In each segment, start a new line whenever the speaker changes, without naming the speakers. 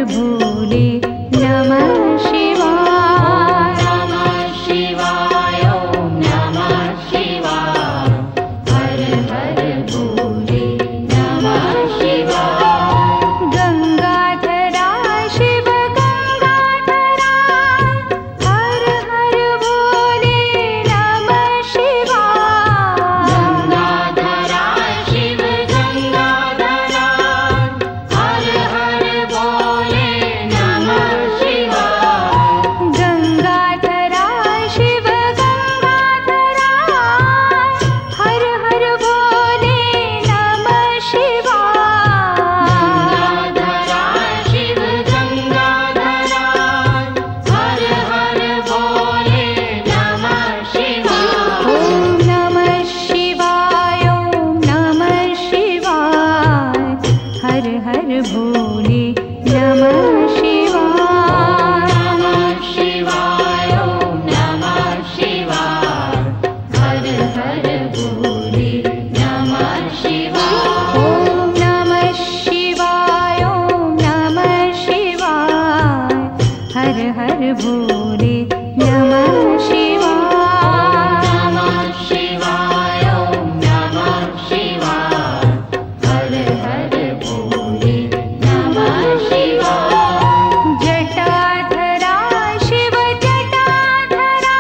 भोले नमः शिवाय।
नमः शिवाय ओम नमः शिवाय। हर हर भोले नमः शिवाय।
गंगाधरा शिव गंगाधरा हर हर भोले नमः शिवाय।
गंगाधरा शिव गंगाधरा हर हर भोले नमः शिवाय।
गंगाधरा शिव गंगाधरा हर हर भोले नमः शिवाय।
गंगाधरा शिव गंगाधरा हर हर भोले नमः शिवाय।
ओम नमः शिवाय ओम नमः शिवाय। हर हर भोले नमः शिवाय।
नमः शिवाय ओम नमः शिवाय। हर हर भोले नमः शिवाय।
ओम नमः शिवाय ओम नमः शिवाय। हर हर भोले नमः शिवाय।
नमः शिवाय ओम नमः शिवाय। हर हर भोले नमः शिवाय।
जटाधरा शिव जटाधरा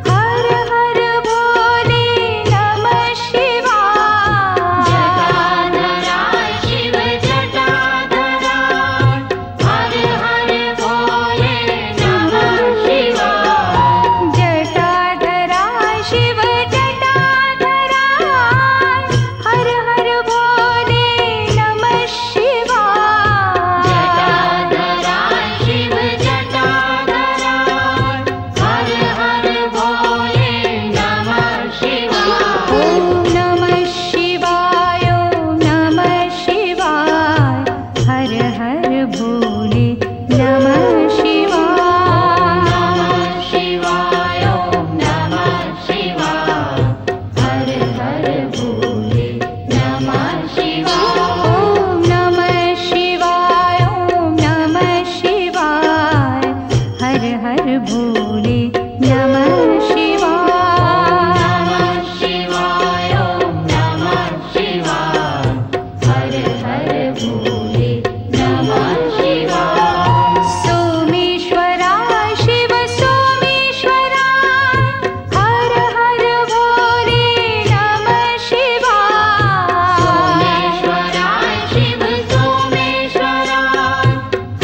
हर हर भोले नमः शिवाय।
जटाधरा शिव जटाधरा हर हर भोले नमः शिवाय।
जटाधरा शिव जटाधरा हर हर भोले नमः शिवाय।
जटाधरा शिव जटाधरा हर हर भोले नमः शिवाय।
ओम नमः शिवाय ओम नमः शिवाय। हर हर भोले नमः शिवाय।
नमः शिवाय ओम नमः शिवाय। हर हर भोले नमः शिवाय।
ओम नमः शिवाय ओम नमः शिवाय। हर हर भोले नमः शिवाय।
नमः शिवाय ओम नमः शिवाय। हर हर भोले नमः शिवाय।
सोमेश्वरा शिव सोमेश्वरा हर हर भोले नमः शिवाय।
सोमेश्वरा शिव सोमेश्वरा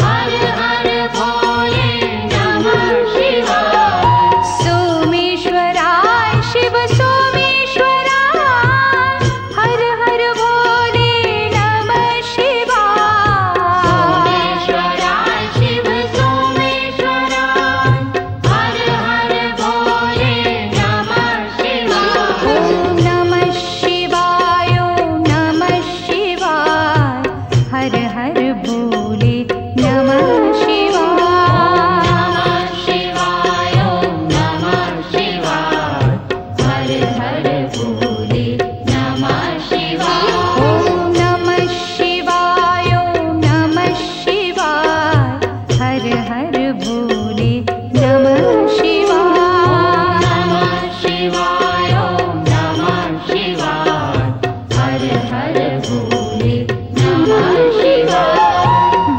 हर हर भोले नमः शिवाय।
सोमेश्वरा शिव सोमेश्वरा हर हर भोले नमः शिवाय।
सोमेश्वरा शिव सोमेश्वरा हर हर भोले नमः शिवाय।
ओम नमः शिवाय ओम नमः शिवाय। हर हर भोले नमः शिवाय।
नमः शिवाय ओम नमः शिवाय। हर हर भोले नमः शिवाय।
ओम नमः शिवाय ओम नमः शिवाय। हर हर भोले नमः शिवाय।
नमः शिवाय ओम नमः शिवाय। हर हर भोले नमः शिवाय।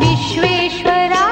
विश्वेश्वरा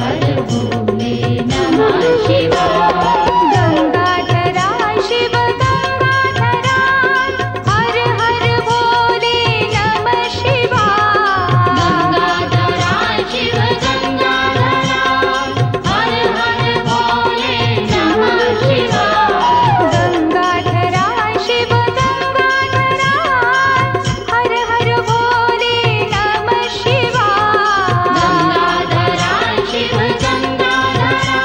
हर भोले नमः शिवाय
गंगाधरा शिव गंगाधरा हर हर भोले नमः शिवाय
गंगाधरा शिव गंगाधरा हर हर भोले नमः शिवाय
गंगाधरा शिव गंगाधरा हर हर भोले नमः शिवाय
गंगाधरा शिव गंगाधरा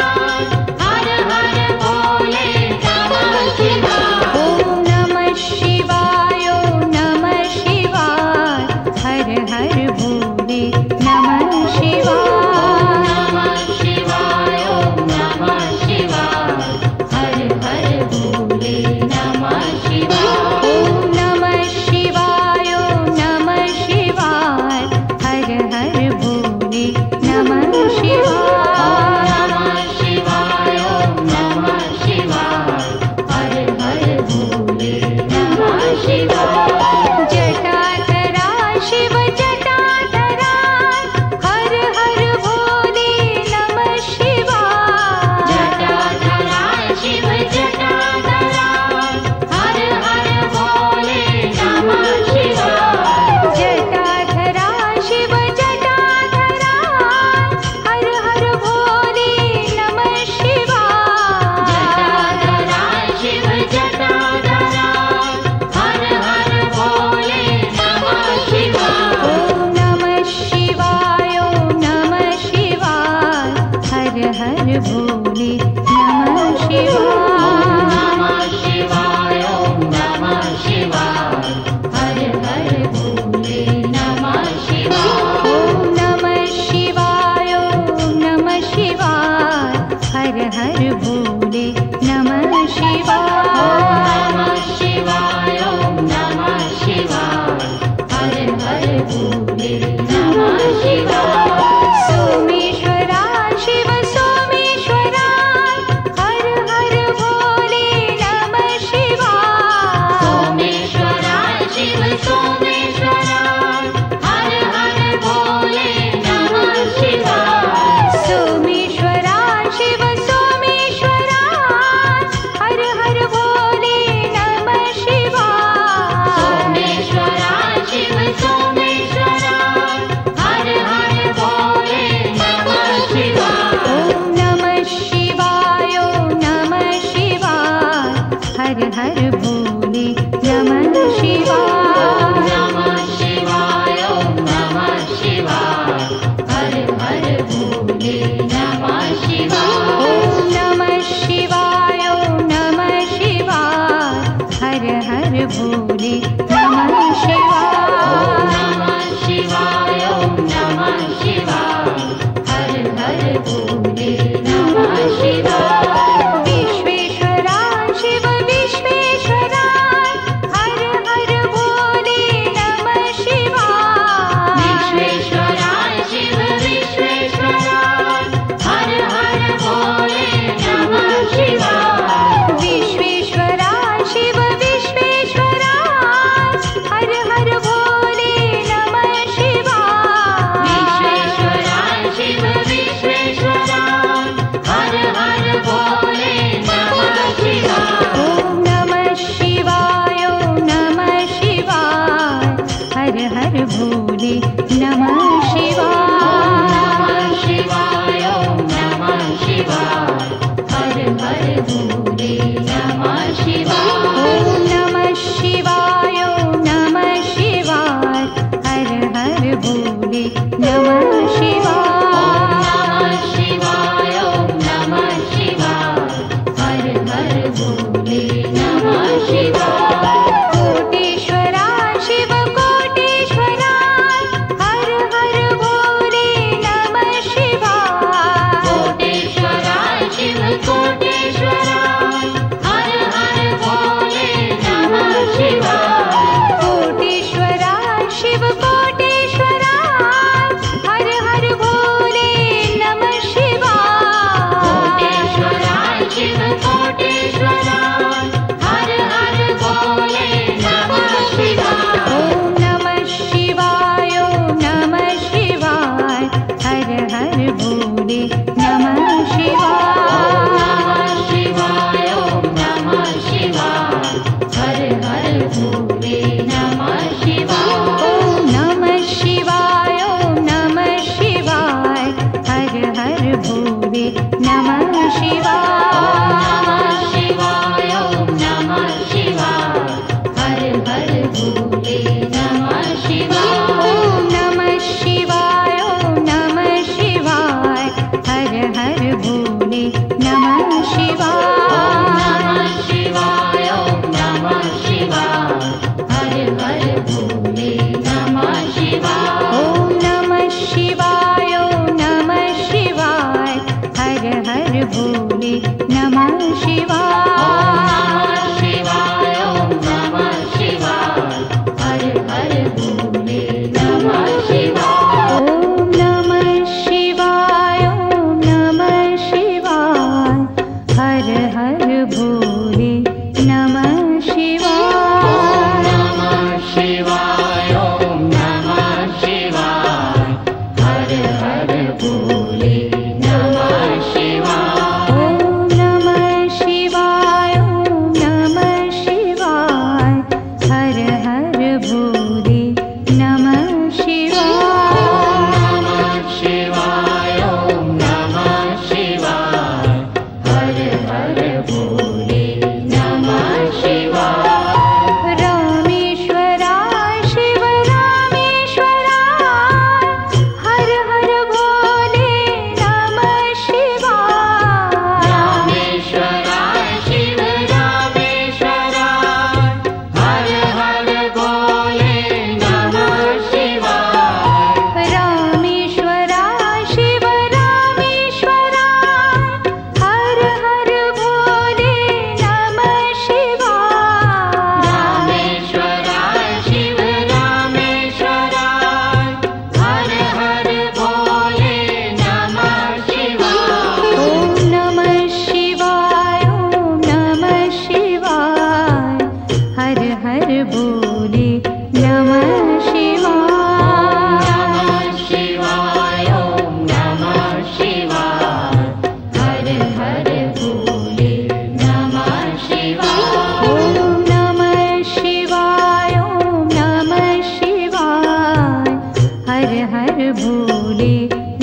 हर हर भोले नमः शिवाय
ओम नमः शिवाय ओम नमः शिवाय हर हर भोले नमः शिवाय
नमः शिवाय ओम नमः शिवाय हर हर भोले नमः शिवाय
ओम नमः शिवाय ओम नमः शिवाय हर हर भोले नमः शिवाय
नमः शिवाय ओम नमः शिवाय हर हर भोले नमः शिवाय
जटाधरा शिव जटाधरा हर हर भोले नमः शिवाय
जटाधरा शिव जटाधरा हर हर भोले नमः शिवाय
जटाधरा शिव जटाधरा हर हर भोले नमः शिवाय
जटाधरा शिव जटाधरा हर हर भोले नमः शिवाय
ओम नमः शिवाय ओम नमः शिवाय हर हर भोले नमः शिवाय
नमः शिवाय ओम नमः शिवाय हर हर भोले नमः शिवाय
ओम नमः शिवाय ओम नमः शिवाय हर हर भोले नमः शिवाय
नमः शिवाय ओम नमः शिवाय हर हर भोले नमः शिवाय
सोमेश्वरा शिव सोमेश्वरा हर हर भोले नमः शिवाय
सोमेश्वरा शिव सोमेश्वरा हर हर भोले नमः शिवाय
सोमेश्वरा शिव सोमेश्वरा हर हर भोले नमः शिवाय
सोमेश्वरा शिव सोमेश्वरा हर हर भोले नमः शिवाय
ओम नमः शिवाय ओम नमः शिवाय हर हर भोले नमः शिवाय
नमः शिवाय ओम नमः शिवाय हर हर भोले नमः शिवाय
ओम नमः शिवाय ओम नमः शिवाय हर हर भोले नमः शिवाय
नमः शिवाय ओम नमः शिवाय हर हर भोले नमः शिवाय
विश्वेश्वरा शिव विश्वेश्वरा हर हर भोले नमः शिवाय
विश्वेश्वरा शिव विश्वेश्वरा हर हर भोले नमः शिवाय
विश्वेश्वरा शिव विश्वेश्वरा हर हर भोले नमः शिवाय
विश्वेश्वरा शिव विश्वेश्वरा हर हर
नमः शिवाय
शिवाय ओम नमः शिवाय हर हर भोले नमः शिवाय
ॐ नमः शिवाय ॐ नमः शिवाय हर हर भोले नमः शिवाय
शिवाय ओम नमः शिवाय हर हर भोले नमः शिवाय
ॐ नमः शिवाय ॐ नमः शिवाय हर हर भोले नमः शिवाय
शिवाय ओम नमः शिवाय हर हर भोले नमः शिवाय
ॐ नमः शिवाय ॐ नमः शिवाय हर हर भोले नमः शिवाय
शिवाय ओम नमः शिवाय हर हर भोले नमः शिवाय
ॐ नमः शिवाय ॐ नमः शिवाय हर हर भोले नमः शिवाय
नमः शिवाय ओम नमः शिवाय हर हर भोले नमः शिवाय
ॐ नमः शिवाय ॐ नमः शिवाय हर हर भोले नमः शिवाय
नमः शिवाय ओम नमः शिवाय हर हर भोले नमः शिवाय
रामेश्वराय शिव रामेश्वराय हर हर भोले नमः शिवाय
रामेश्वराय शिव रामेश्वराय हर हर भोले नमः शिवाय
रामेश्वराय शिव रामेश्वराय हर हर भोले नमः शिवाय
रामेश्वराय शिव रामेश्वराय हर हर भोले नमः शिवाय
ॐ नमः शिवाय ॐ नमः शिवाय हर हर भोले नमः शिवाय
नमः शिवाय ओम नमः शिवाय हर हर भोले नमः शिवाय
ॐ नमः शिवाय ॐ नमः शिवाय हर हर भोले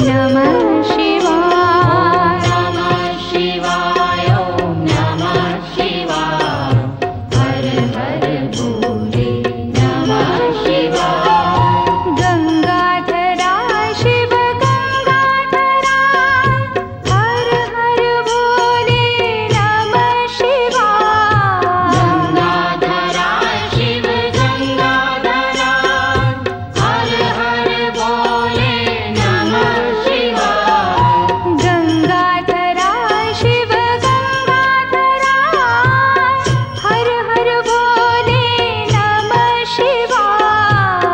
नमः शिवाय
नमः शिवाय ओम नमः शिवाय हर हर भोले नमः शिवाय
गंगाधराय शिव गंगाधराय हर हर भोले नमः शिवाय
गंगाधराय शिव गंगाधराय हर हर भोले नमः शिवाय
गंगाधराय शिव गंगाधराय हर हर भोले नमः शिवाय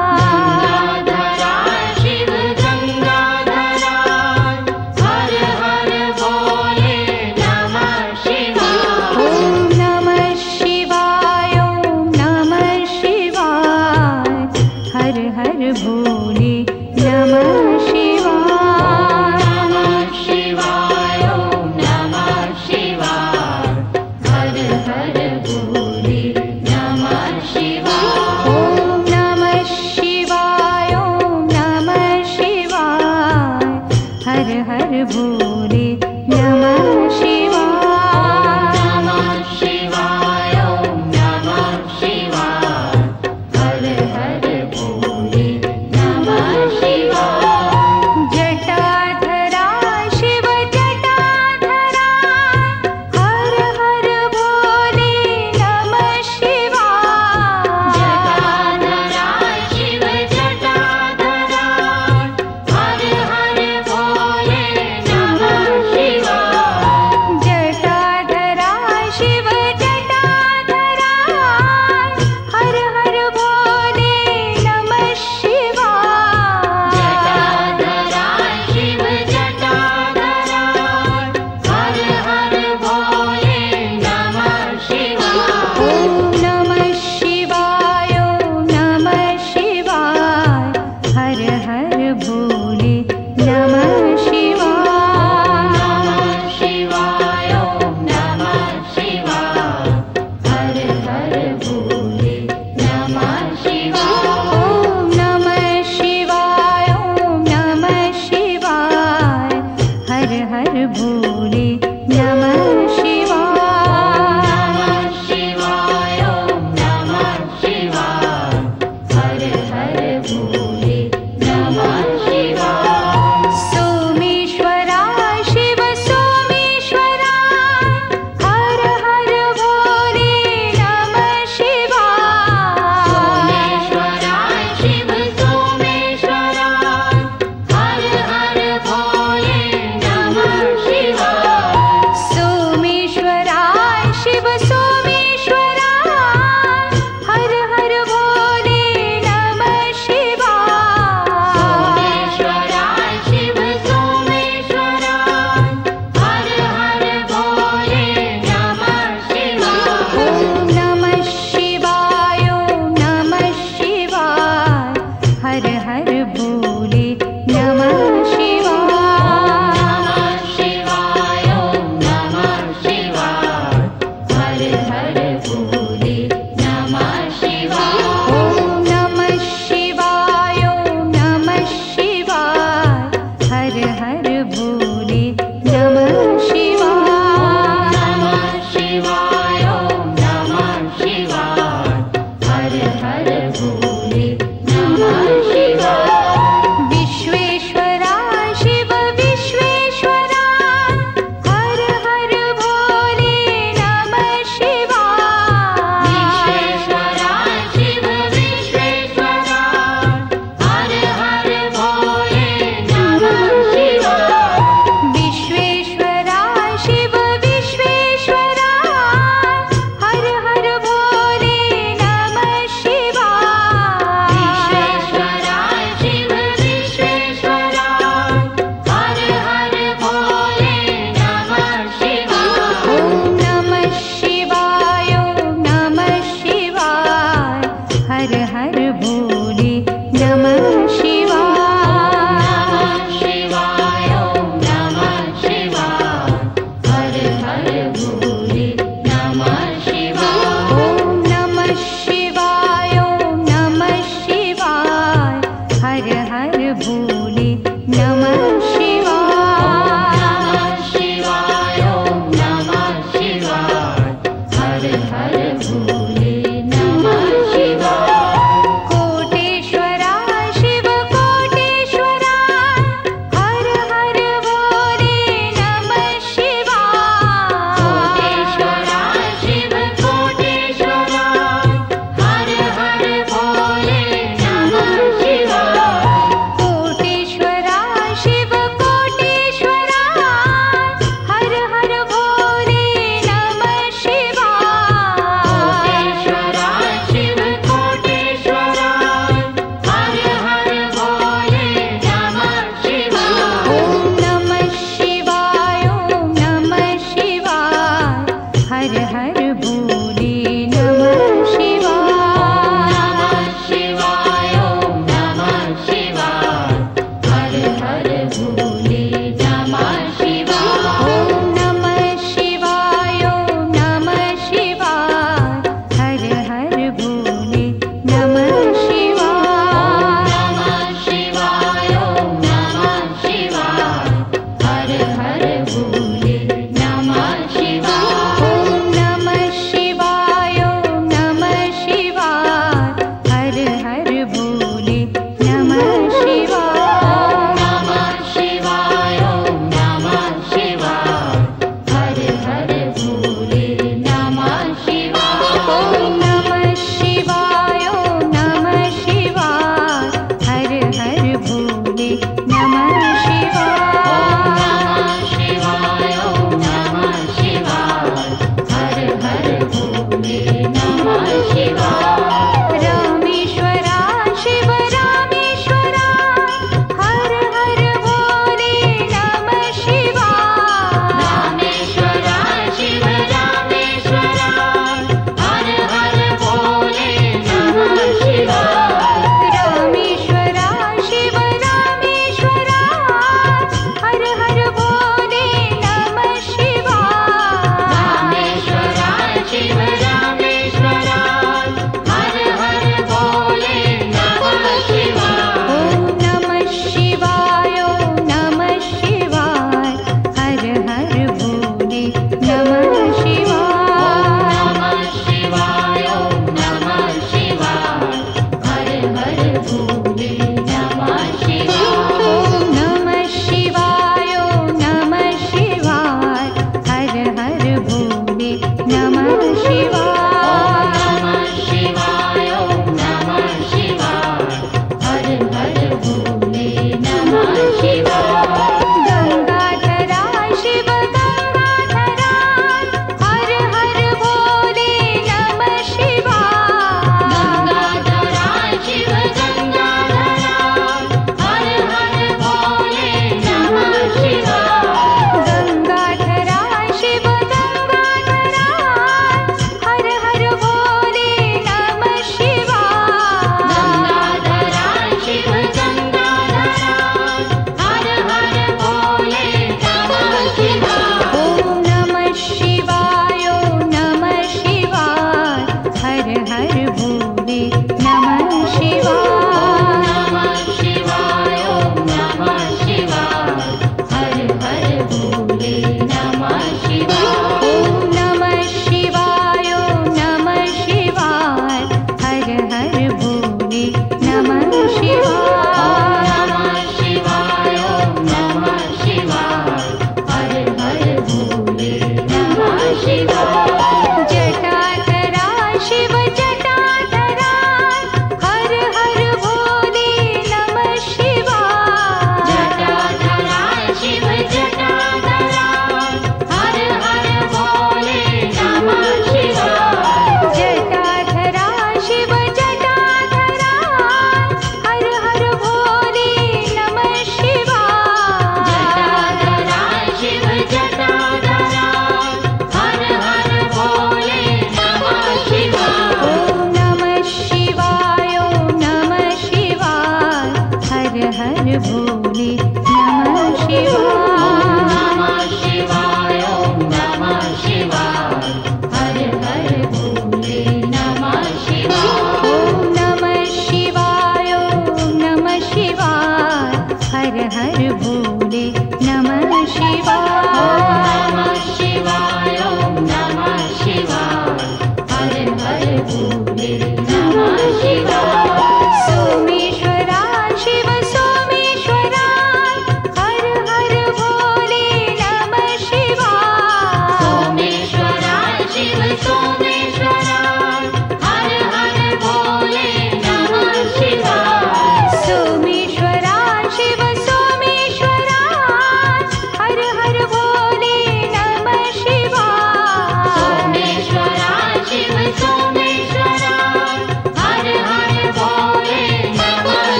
गंगाधराय शिव गंगाधराय हर हर भोले नमः शिवाय
ॐ नमः शिवाय ॐ नमः शिवाय हर हर भोले नमः शिवाय
नमः शिवाय ओम नमः शिवाय हर हर भोले नमः शिवाय
ॐ नमः शिवाय ॐ नमः शिवाय हर हर भोले नमः शिवाय
नमः शिवाय ओम नमः शिवाय हर हर भोले नमः शिवाय
जटाधराय शिव जटाधराय हर हर भोले नमः शिवाय
जटाधराय शिव जटाधराय हर हर भोले नमः शिवाय
भोले नमः शिवाय
नमः शिवाय ॐ नमः शिवाय हर हर भोले नमः शिवाय
सोमेश्वरा शिव सोमेश्वरा हर हर भोले नमः शिवाय
सोमेश्वराय शिव सोमेश्वराय हर हर भोले नमः शिवाय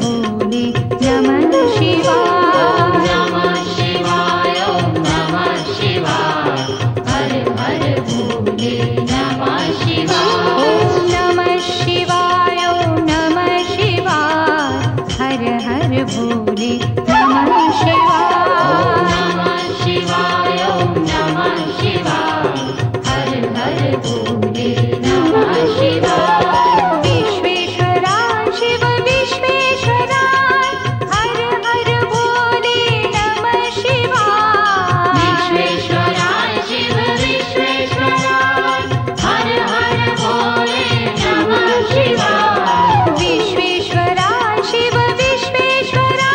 भोले नमः शिवाय
नमः शिवाय ॐ नमः शिवाय हर हर भोले नमः शिवाय
ॐ नमः शिवाय ॐ नमः शिवाय हर हर भोले नमः शिवाय
नमः शिवाय ॐ नमः शिवाय हर हर भोले नमः शिवाय
विश्वेश्वरा शिव विश्वेश्वरा हर हर भोले नमः शिवाय
विश्वेश्वराय शिव विश्वेश्वराय हर हर भोले नमः शिवाय
विश्वेश्वरा शिव विश्वेश्वरा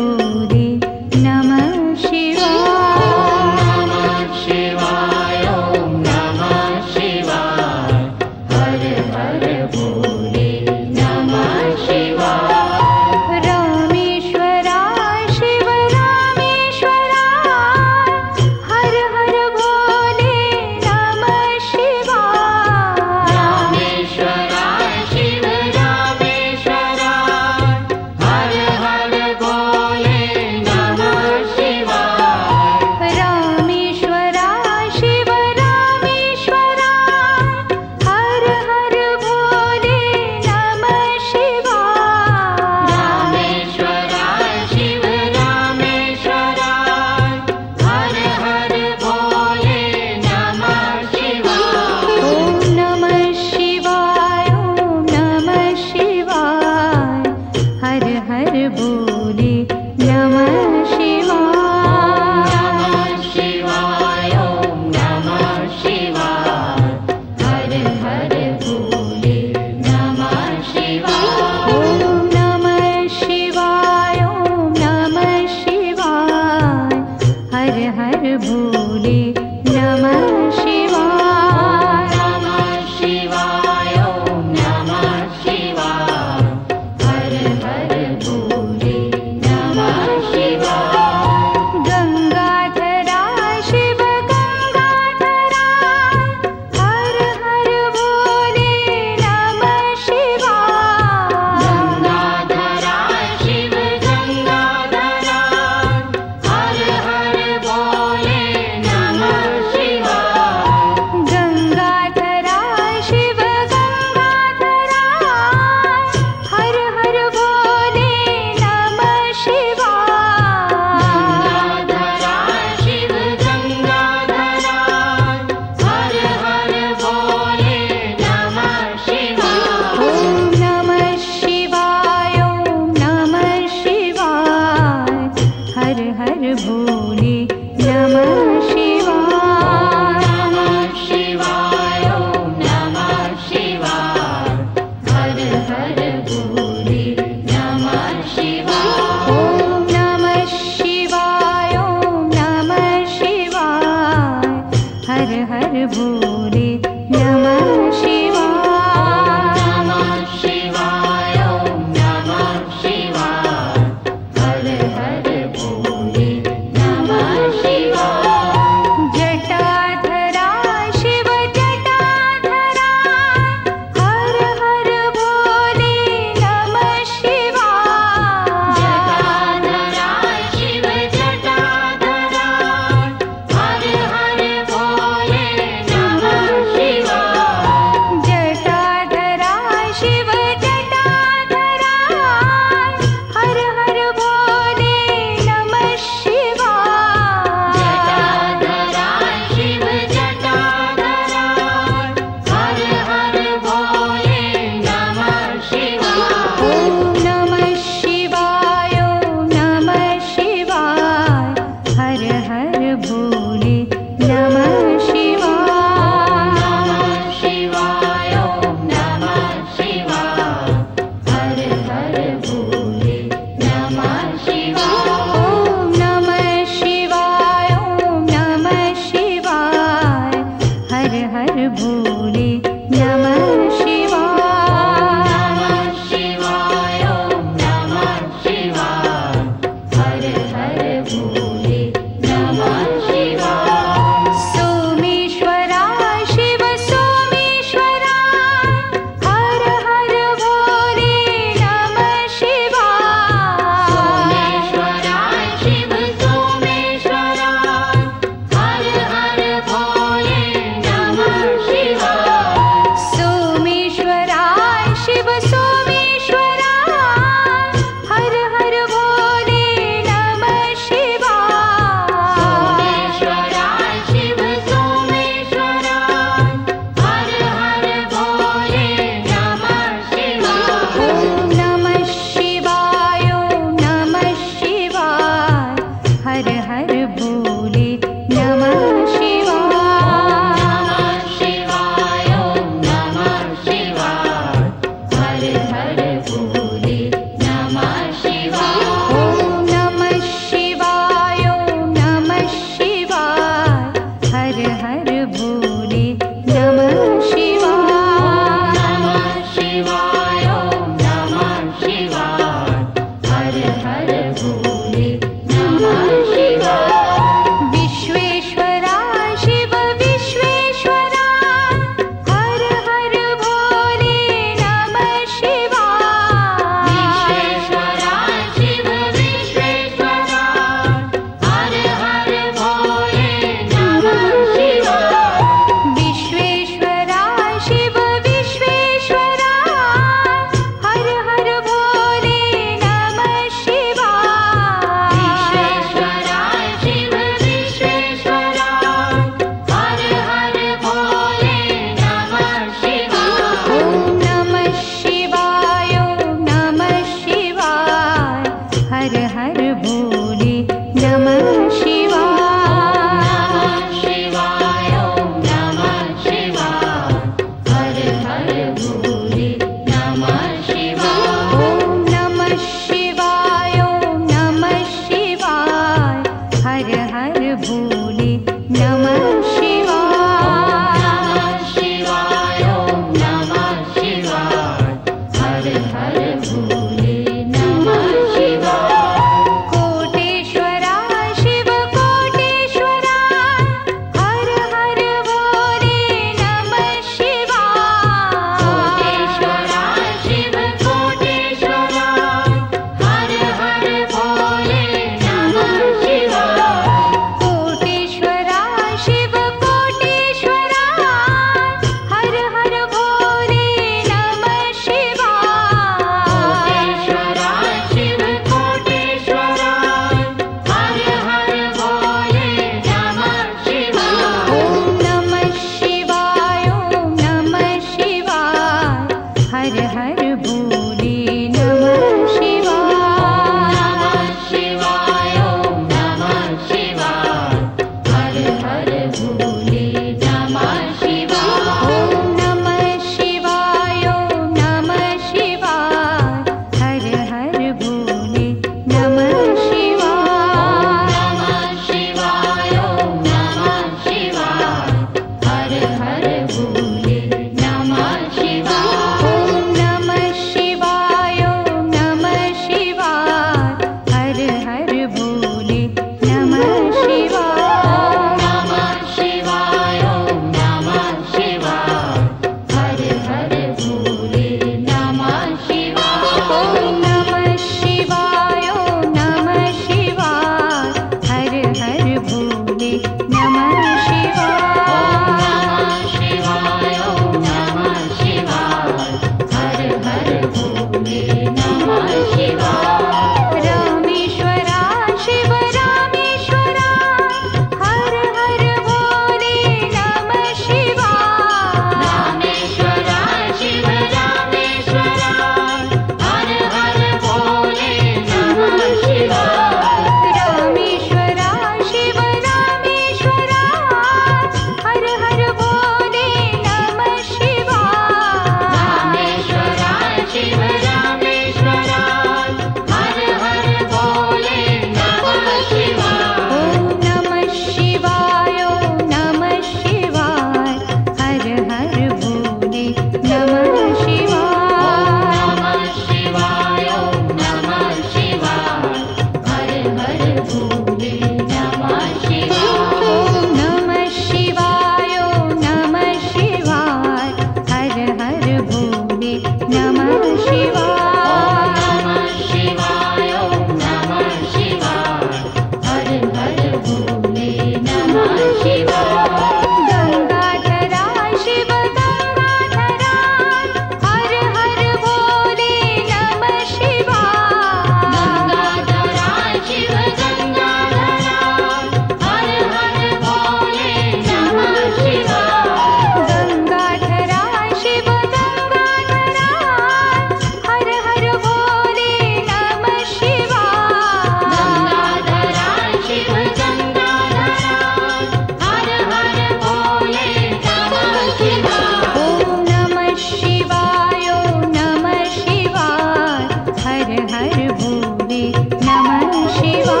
हर भोले नमः शिवाय।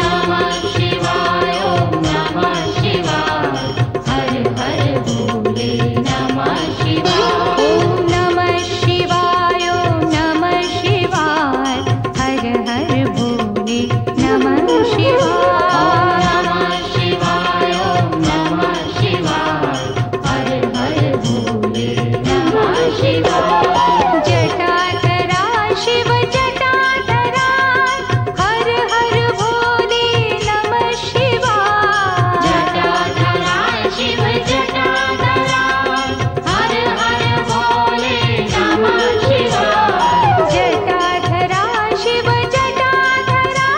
नमः शिवाय ओम नमः शिवाय हर हर भोले नमः शिवाय।
ॐ नमः शिवाय ॐ नमः शिवाय हर हर भोले नमः शिवाय।
नमः शिवाय ओम नमः शिवाय हर हर भोले नमः शिवाय।
जटाधरा शिव जटाधरा हर हर भोले नमः शिवाय।
जटाधरा शिव जटाधरा हर हर भोले नमः शिवाय।
जटाधरा शिव जटाधरा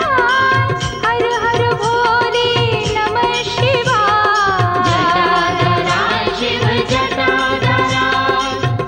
हर हर भोले नमः शिवाय।
जटाधरा शिव जटाधरा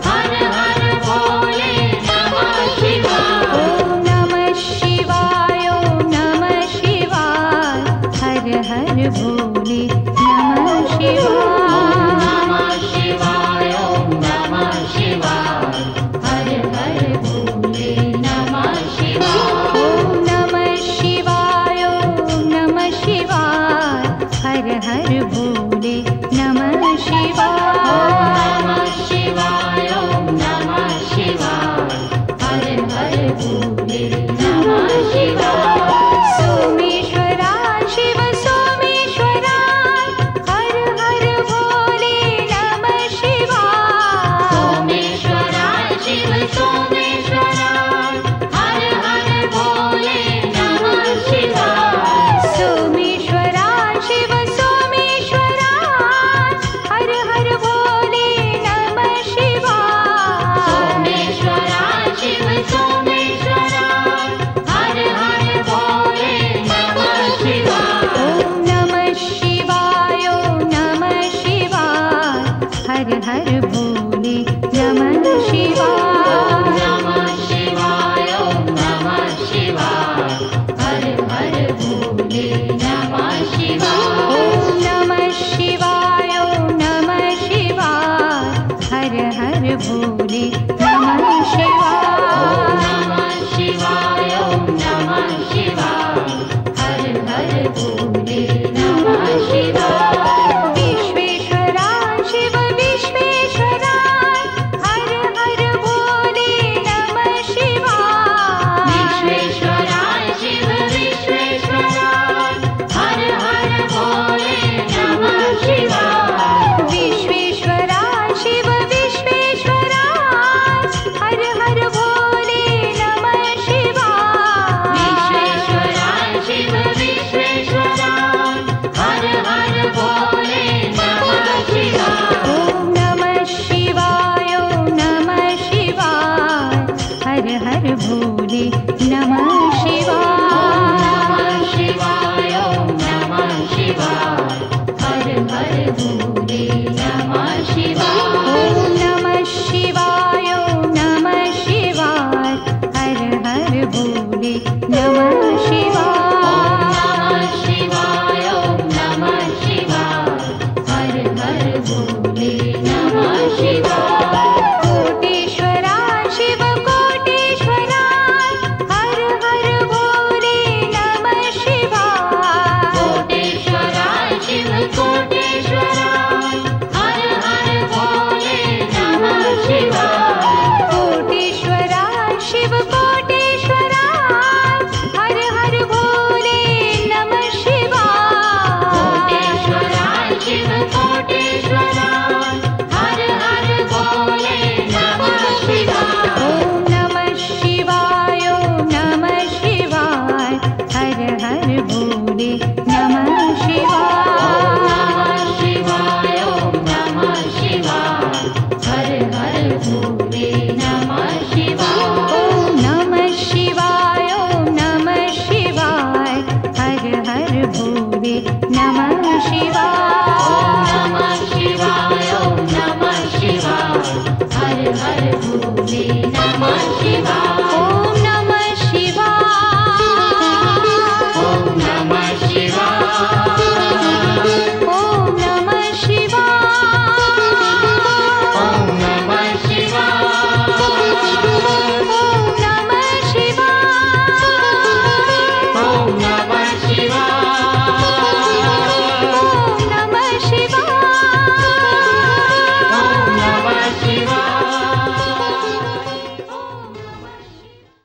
हर हर भोले नमः शिवाय।
ॐ नमः शिवाय ॐ नमः शिवाय हर हर भोले नमः शिवाय।
नमः शिवाय ओम नमः शिवाय हर हर भोले नमः शिवाय।
ॐ नमः शिवाय ॐ नमः शिवाय हर हर भोले नमः शिवाय।
नमः शिवाय ओम नमः शिवाय हर हर भोले नमः शिवाय।